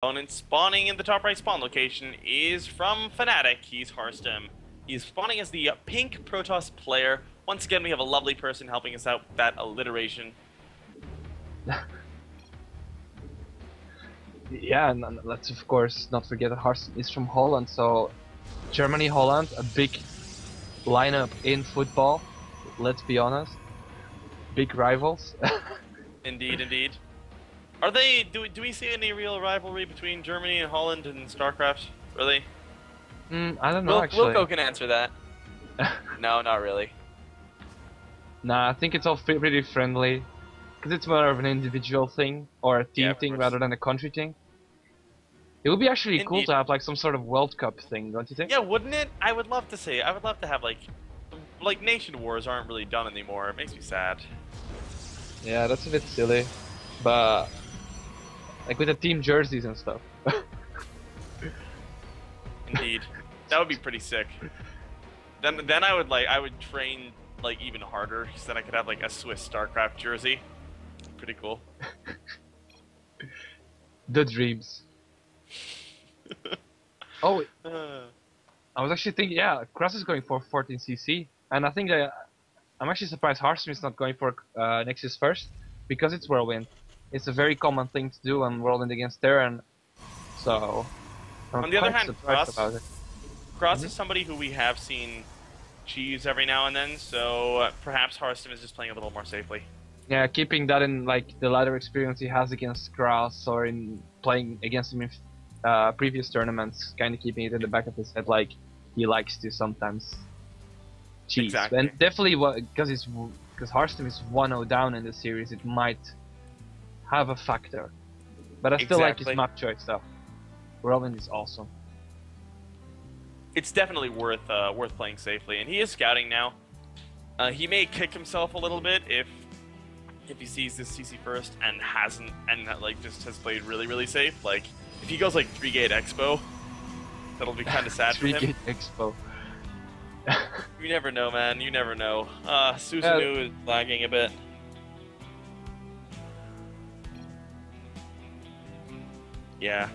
Opponent spawning in the top right spawn location is from Fnatic. He's Harstem. He's spawning as the pink Protoss player. Once again, we have a lovely person helping us out with that alliteration. Yeah, and let's of course not forget that Harstem is from Holland, so Germany, Holland, a big lineup in football, let's be honest. Big rivals. Indeed, indeed. Are they? Do we see any real rivalry between Germany and Holland in Starcraft? Really? I don't know actually. Wilco can answer that. No, not really. Nah, I think it's all pretty friendly, because it's more of an individual thing, or a team thing rather than a country thing. It would be actually cool to have like some sort of World Cup thing, don't you think? Yeah, wouldn't it? I would love to see. I would love to have like nation wars aren't really done anymore. It makes me sad. Yeah, that's a bit silly, but like with the team jerseys and stuff. Indeed, that would be pretty sick. Then I would train like even harder, so that I could have like a Swiss Starcraft jersey. Pretty cool. The dreams. Oh, I was actually thinking, yeah, Krass is going for 14cc, and I think I'm actually surprised Harstem is not going for Nexus first, because it's Whirlwind. It's a very common thing to do on Whirlwind against Terran, so I'm on the other hand, Krass is somebody who we have seen cheese every now and then, so perhaps Harstem is just playing a little more safely. Yeah, keeping that in like the ladder experience he has against Krass, or in playing against him in previous tournaments, kind of keeping it in the back of his head, like he likes to sometimes cheese. Exactly. And definitely, because Harstem is 1-0 down in the series, it might have a factor. But I still like his map choice though. Whirlwind is awesome. It's definitely worth playing safely, and he is scouting now. He may kick himself a little bit if he sees this CC first and hasn't, and like just has played really safe. Like if he goes like 3-gate Expo, that'll be kind of sad for him. 3-gate Expo. You never know, man. You never know. Susanoo is lagging a bit. Yeah.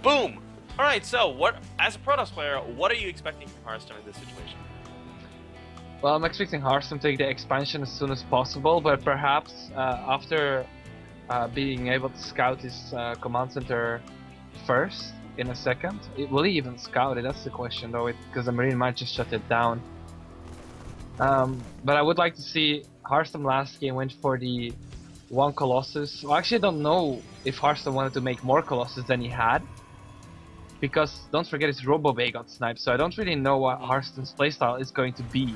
Boom! Alright, so as a Protoss player, what are you expecting from Harstem in this situation? Well, I'm expecting Harstem to take the expansion as soon as possible, but perhaps after being able to scout his command center first in a second. Will he even scout it? That's the question though, because the Marine might just shut it down. But I would like to see Harstem last game went for the one Colossus. Well, actually I don't know if Harstem wanted to make more Colossus than he had, because don't forget his Robobay got sniped, so I don't really know what Harstem's playstyle is going to be.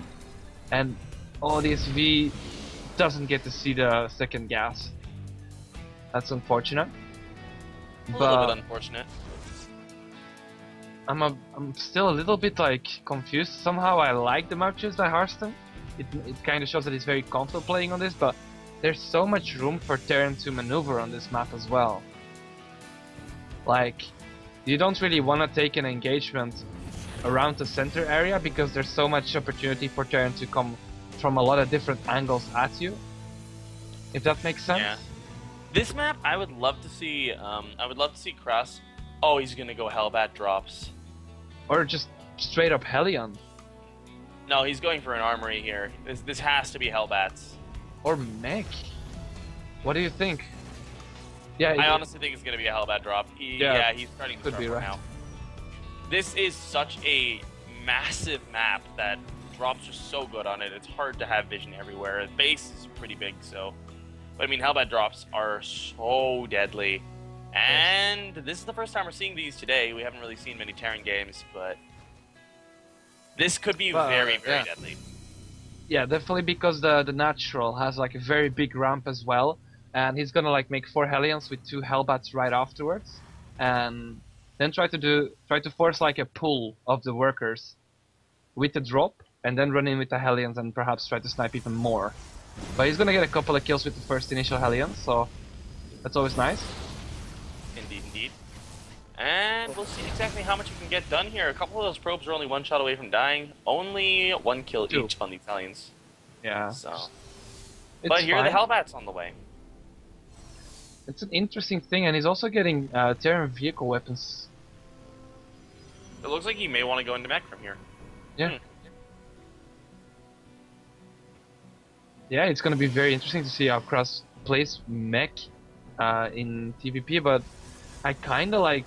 And ODSV doesn't get to see the second gas. That's unfortunate. A little bit unfortunate. I'm still a little bit like confused. Somehow I like the map choice by Harstem. It kind of shows that he's very comfortable playing on this, but there's so much room for Terran to maneuver on this map as well. Like, you don't really want to take an engagement around the center area because there's so much opportunity for Terran to come from a lot of different angles at you. If that makes sense. Yeah. This map, I would love to see. I would love to see Krass. Oh, he's gonna go Hellbat drops. Or just straight up Hellion. No, he's going for an armory here. This has to be Hellbats. Or Mech. What do you think? Yeah, I honestly think it's gonna be a Hellbat drop. Yeah, he's starting to could be right now. This is such a massive map that drops are so good on it. It's hard to have vision everywhere. The base is pretty big, so. But I mean, Hellbat drops are so deadly. And this is the first time we're seeing these today. We haven't really seen many Terran games, but this could be very deadly. Yeah, definitely, because the natural has like a very big ramp as well, and he's gonna like make 4 Hellions with 2 Hellbats right afterwards, and then try to force like a pull of the workers with the drop, and then run in with the Hellions and perhaps try to snipe even more. But he's gonna get a couple of kills with the first initial Hellions, so that's always nice. Indeed. And we'll see exactly how much you can get done here. A couple of those probes are only one shot away from dying. Only 1 kill each on the Italians. Yeah. So. But here are the Hellbats on the way. It's an interesting thing, and he's also getting Terran vehicle weapons. It looks like he may want to go into mech from here. Yeah. Yeah, it's gonna be very interesting to see how Krass plays mech in TVP, but I kinda like...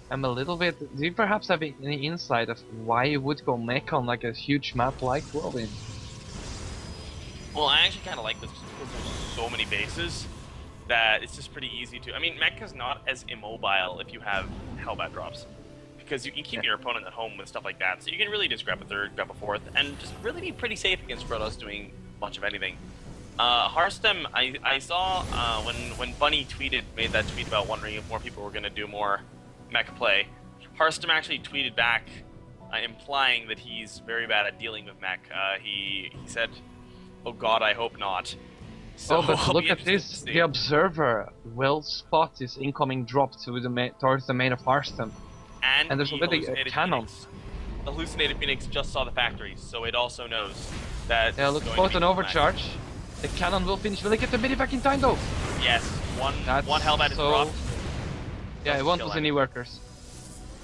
I'm a little bit... Do you perhaps have any insight of why you would go mech on like a huge map like Whirlwind? Well, I actually kind of like this because there's so many bases that it's just pretty easy to... I mean, mech is not as immobile if you have Hellbat drops. Because you can keep your opponent at home with stuff like that, so you can really just grab a third, grab a fourth, and just really be pretty safe against Protoss doing much of anything. Harstem, I saw when Bunny made that tweet about wondering if more people were going to do more mech play. Harstem actually tweeted back, implying that he's very bad at dealing with mech. He said, "Oh God, I hope not." So oh, but look at this! The observer will spot this incoming drop towards the main of Harstem. And there's already a cannon. The hallucinated Phoenix just saw the factory, so it also knows that... Yeah, look, both an overcharge. The cannon will finish. Will they get the midi back in time though? Yes, one Hellbat is dropped. Yeah, it won't lose any workers.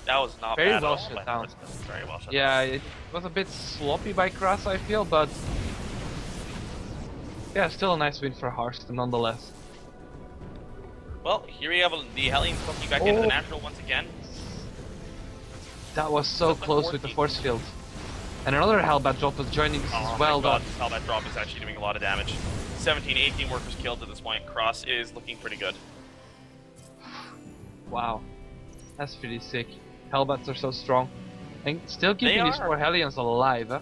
That was not very bad well at all. shut down. Very well shut yeah, it was a bit sloppy by Krass, I feel, but... Yeah, still a nice win for Harstem nonetheless. Well, here we have the Hellions poking back into the natural once again. That was so close with the force field. And another Hellbat drop was joining this as well. Oh my God, this Hellbat drop is actually doing a lot of damage. 17, 18 workers killed at this point. Krass is looking pretty good. Wow. That's pretty sick. Hellbats are so strong. And still keeping these 4 Hellions alive, huh?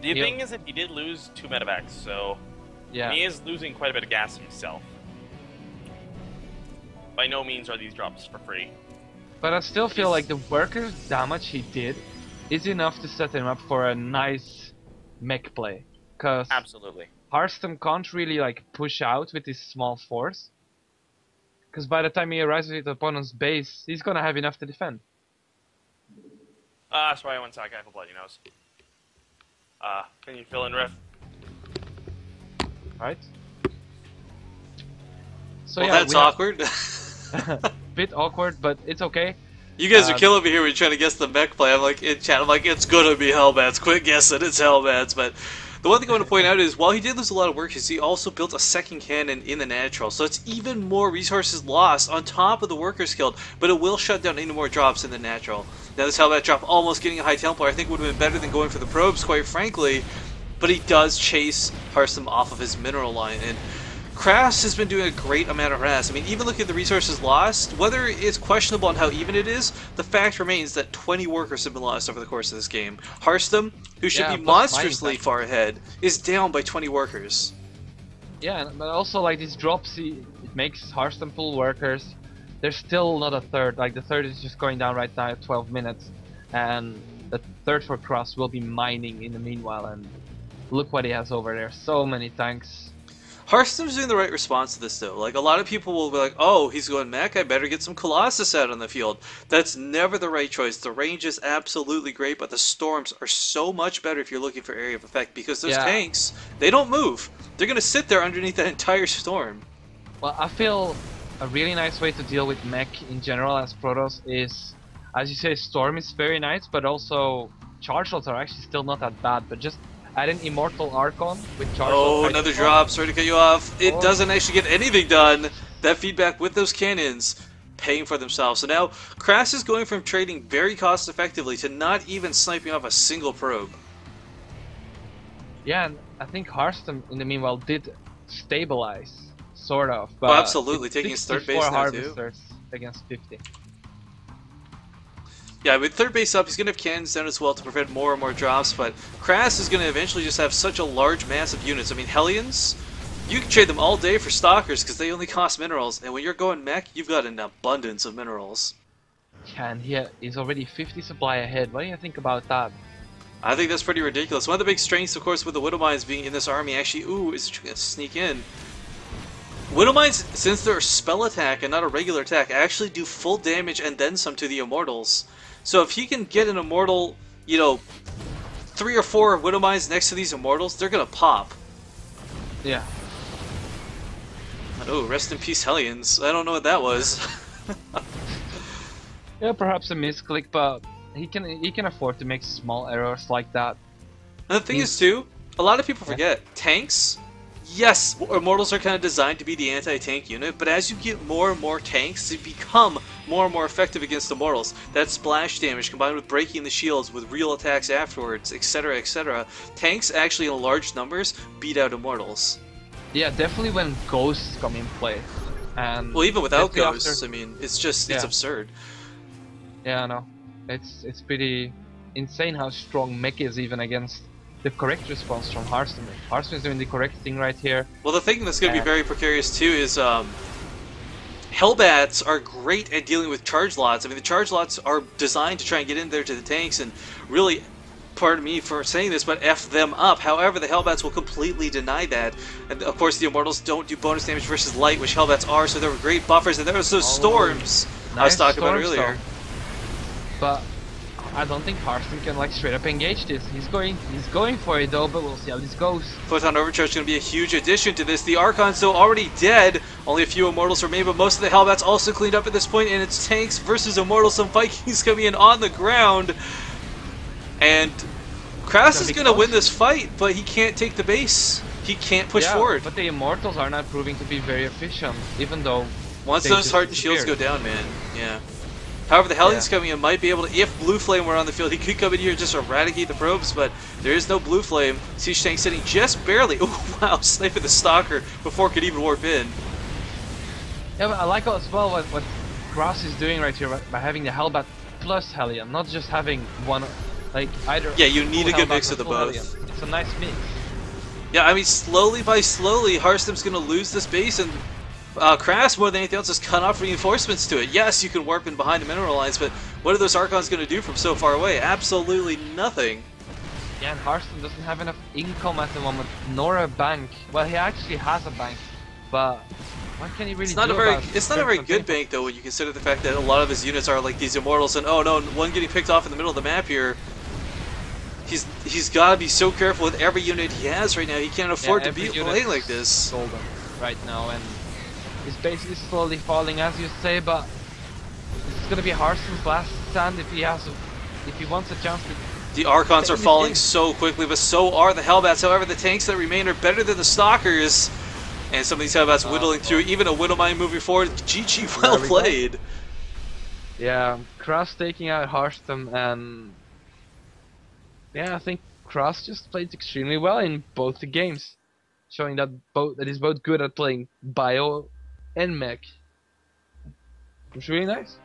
The thing is that he did lose 2 medevacs, so... Yeah. He is losing quite a bit of gas himself. By no means are these drops for free. But I still feel like the workers' damage he did is enough to set him up for a nice mech play. Cause absolutely. Harstem can't really like push out with his small force. Because by the time he arrives at the opponent's base, he's gonna have enough to defend. Sorry, one sec, I have a bloody nose. Can you fill in, Riff? Right. So well, yeah, that's awkward. Bit awkward, but it's okay. You guys are killing me here when you're trying to guess the mech play. I'm like, in chat, I'm like, it's gonna be Hellbats. Quit guessing, it's Hellbats. But the one thing I want to point out is, while he did lose a lot of workers, he also built a second cannon in the natural. So it's even more resources lost on top of the workers killed, but it will shut down any more drops in the natural. Now this Hellbat drop almost getting a high Templar, I think would have been better than going for the probes, quite frankly. But he does chase Harstem off of his mineral line, and Krass has been doing a great amount of harass. I mean, even looking at the resources lost, whether it's questionable on how even it is, the fact remains that 20 workers have been lost over the course of this game. Harstem, who should be monstrously far ahead, is down by 20 workers. Yeah, but also like these drops, it makes Harstem pull workers. There's still not a third, like the third is just going down right now at 12 minutes. And the third for Krass will be mining in the meanwhile, and look what he has over there, so many tanks. Harstem's doing the right response to this, though. Like, a lot of people will be like, oh, he's going mech, I better get some Colossus out on the field. That's never the right choice. The range is absolutely great, but the storms are so much better if you're looking for area of effect, because those tanks, they don't move. They're going to sit there underneath that entire storm. Well, I feel a really nice way to deal with mech in general as Protoss is, as you say, storm is very nice, but also charge lots are actually still not that bad, but just add an Immortal Archon with charge. Oh, another drop. Sorry to cut you off. It doesn't actually get anything done. That feedback with those cannons paying for themselves. So now Krass is going from trading very cost effectively to not even sniping off a single probe. Yeah, and I think Harstem in the meanwhile did stabilize, sort of. But absolutely, taking his third base now too. Against 50. Yeah, with third base up, he's going to have cannons down as well to prevent more and more drops, but Krass is going to eventually just have such a large mass of units. I mean, Hellions, you can trade them all day for Stalkers because they only cost minerals, and when you're going mech, you've got an abundance of minerals. Yeah, and he's already 50 supply ahead. What do you think about that? I think that's pretty ridiculous. One of the big strengths, of course, with the Widow Mines being in this army, actually, is going to sneak in. Widow Mines, since they're a spell attack and not a regular attack, actually do full damage and then some to the Immortals. So if he can get an Immortal, you know, 3 or 4 Widow Mines next to these Immortals, they're gonna pop. Yeah. Oh, rest in peace, Hellions. I don't know what that was. Yeah, perhaps a misclick, but he can afford to make small errors like that. And the thing is, too, a lot of people forget, tanks, yes, Immortals are kind of designed to be the anti-tank unit, but as you get more and more tanks, they become more and more effective against Immortals. That splash damage combined with breaking the shields with real attacks afterwards, etc, etc. Tanks actually in large numbers beat out Immortals. Yeah, definitely when ghosts come in play. And Well, even without especially ghosts, I mean, it's just, it's Yeah. absurd. Yeah, I know. It's pretty insane how strong mech is even against the correct response from Harstem. Harstem is doing the correct thing right here. Well, the thing that's going to be very precarious too is Hellbats are great at dealing with charge lots. I mean, the charge lots are designed to try and get in there to the tanks and really, pardon me for saying this, but F them up. However, the Hellbats will completely deny that. And of course, the Immortals don't do bonus damage versus light, which Hellbats are, so there were great buffers. And there was those storms I was talking about earlier. Though. But I don't think Harstem can like straight up engage this. He's going for it though, but we'll see how this goes. Photon Overcharge is going to be a huge addition to this. The Archon's though already dead. Only a few Immortals remain, but most of the Hellbats also cleaned up at this point, and it's tanks versus Immortals. Some Vikings coming in on the ground. And Krass is going to win this fight, but he can't take the base. He can't push forward. But the Immortals are not proving to be very efficient, even though once those hardened shields go down, man, yeah. However, the Hellions coming in might be able to, if Blue Flame were on the field, he could come in here and just eradicate the probes, but there is no Blue Flame. Siege Tank sitting just barely. Oh wow, sniping the Stalker before it could even warp in. Yeah, but I like as well what Krass is doing right here by having the Hellbat plus Hellion, not just having one, like either. Yeah, you need a good Hellbat mix or of the full both. Hellion. It's a nice mix. Yeah, I mean, slowly by slowly, Harstem's going to lose this base, and Krass, more than anything else, has cut off reinforcements to it. Yes, you can warp in behind the mineral lines, but what are those Archons going to do from so far away? Absolutely nothing. Yeah, and Harstem doesn't have enough income at the moment, nor a bank. Well, he actually has a bank, but what can he really It's not do a very, about it's not a very good bank though, when you consider the fact that a lot of his units are like these Immortals, and oh no, one getting picked off in the middle of the map here. He's got to be so careful with every unit he has right now. He can't afford to be playing like this. Golden right now, and he's basically slowly falling, as you say. But this is gonna be Harstem's last stand if he wants a chance to. The Archons are falling so quickly, but so are the Hellbats. However, the tanks that remain are better than the Stalkers, and some of these Hellbats whittling through. Even a Widowmine moving forward. GG, well played. Yeah, Krass taking out Harstem, and yeah, I think Krass just played extremely well in both the games, showing that he's both good at playing bio and mech. It was really nice.